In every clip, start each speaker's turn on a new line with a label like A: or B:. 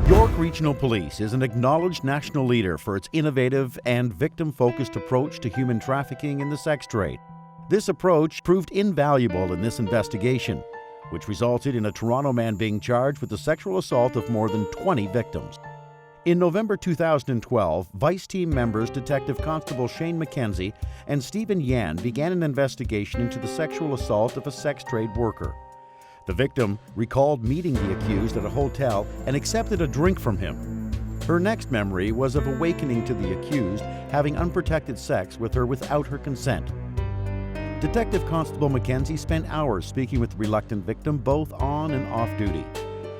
A: York Regional Police is an acknowledged national leader for its innovative and victim-focused approach to human trafficking in the sex trade. This approach proved invaluable in this investigation, which resulted in a Toronto man being charged with the sexual assault of more than 20 victims. In November 2012, Vice Team members Detective Constable Shane McKenzie and Stephen Yan began an investigation into the sexual assault of a sex trade worker. The victim recalled meeting the accused at a hotel and accepted a drink from him. Her next memory was of awakening to the accused having unprotected sex with her without her consent. Detective Constable McKenzie spent hours speaking with the reluctant victim both on and off duty.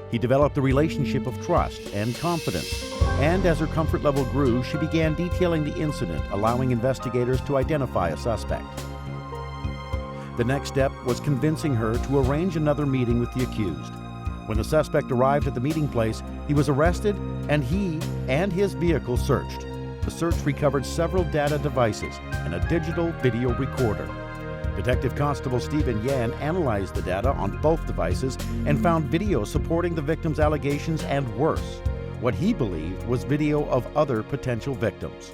A: He developed a relationship of trust and confidence, and as her comfort level grew, she began detailing the incident, allowing investigators to identify a suspect. The next step was convincing her to arrange another meeting with the accused. When the suspect arrived at the meeting place, he was arrested and he and his vehicle searched. The search recovered several data devices and a digital video recorder. Detective Constable Stephen Yan analyzed the data on both devices and found video supporting the victim's allegations and worse, what he believed was video of other potential victims.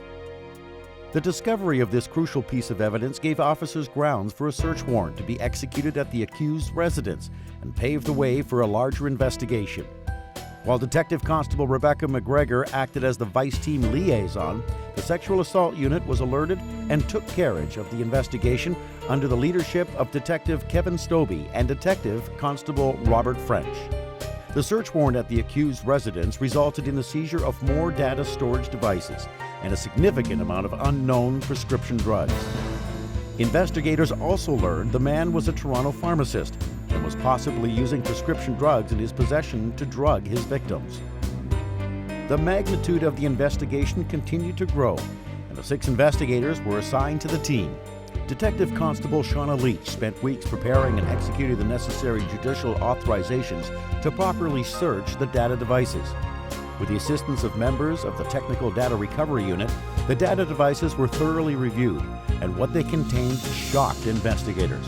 A: The discovery of this crucial piece of evidence gave officers grounds for a search warrant to be executed at the accused's residence and paved the way for a larger investigation. While Detective Constable Rebecca McGregor acted as the Vice Team liaison, the Sexual Assault Unit was alerted and took carriage of the investigation under the leadership of Detective Kevin Stobie and Detective Constable Robert French. The search warrant at the accused's residence resulted in the seizure of more data storage devices and a significant amount of unknown prescription drugs. Investigators also learned the man was a Toronto pharmacist and was possibly using prescription drugs in his possession to drug his victims. The magnitude of the investigation continued to grow, and the 6 investigators were assigned to the team. Detective Constable Shauna Leach spent weeks preparing and executing the necessary judicial authorizations to properly search the data devices. With the assistance of members of the Technical Data Recovery Unit, the data devices were thoroughly reviewed, and what they contained shocked investigators.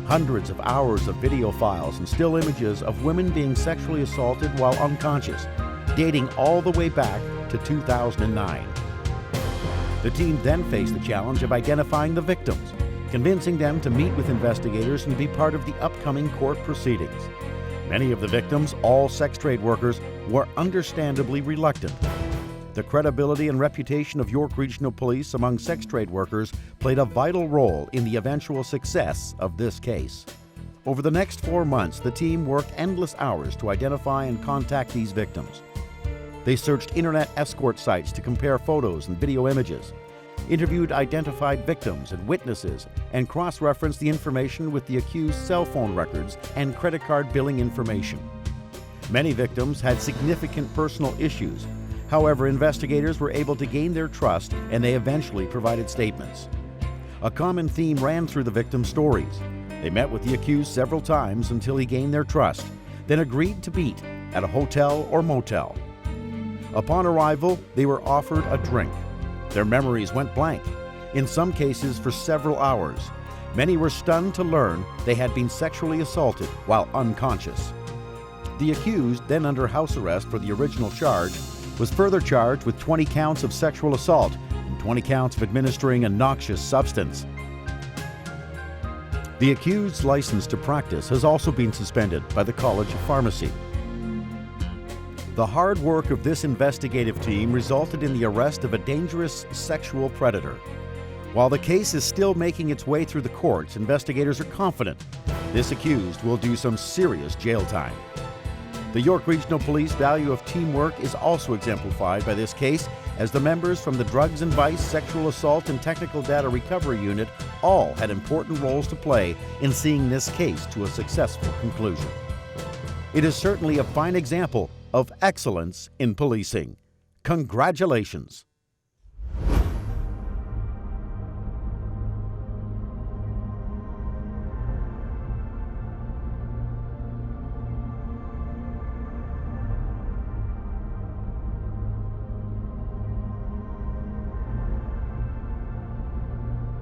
A: Hundreds of hours of video files and still images of women being sexually assaulted while unconscious, dating all the way back to 2009. The team then faced the challenge of identifying the victims, convincing them to meet with investigators and be part of the upcoming court proceedings. Many of the victims, all sex trade workers, were understandably reluctant. The credibility and reputation of York Regional Police among sex trade workers played a vital role in the eventual success of this case. Over the next 4 months, the team worked endless hours to identify and contact these victims. They searched internet escort sites to compare photos and video images, interviewed identified victims and witnesses, and cross-referenced the information with the accused's cell phone records and credit card billing information. Many victims had significant personal issues. However, investigators were able to gain their trust, and they eventually provided statements. A common theme ran through the victims' stories. They met with the accused several times until he gained their trust, then agreed to meet at a hotel or motel. Upon arrival, they were offered a drink. Their memories went blank, in some cases for several hours. Many were stunned to learn they had been sexually assaulted while unconscious. The accused, then under house arrest for the original charge, was further charged with 20 counts of sexual assault and 20 counts of administering a noxious substance. The accused's license to practice has also been suspended by the College of Pharmacy. The hard work of this investigative team resulted in the arrest of a dangerous sexual predator. While the case is still making its way through the courts, investigators are confident this accused will do some serious jail time. The York Regional Police value of teamwork is also exemplified by this case, as the members from the Drugs and Vice, Sexual Assault, and Technical Data Recovery Unit all had important roles to play in seeing this case to a successful conclusion. It is certainly a fine example of excellence in policing. Congratulations!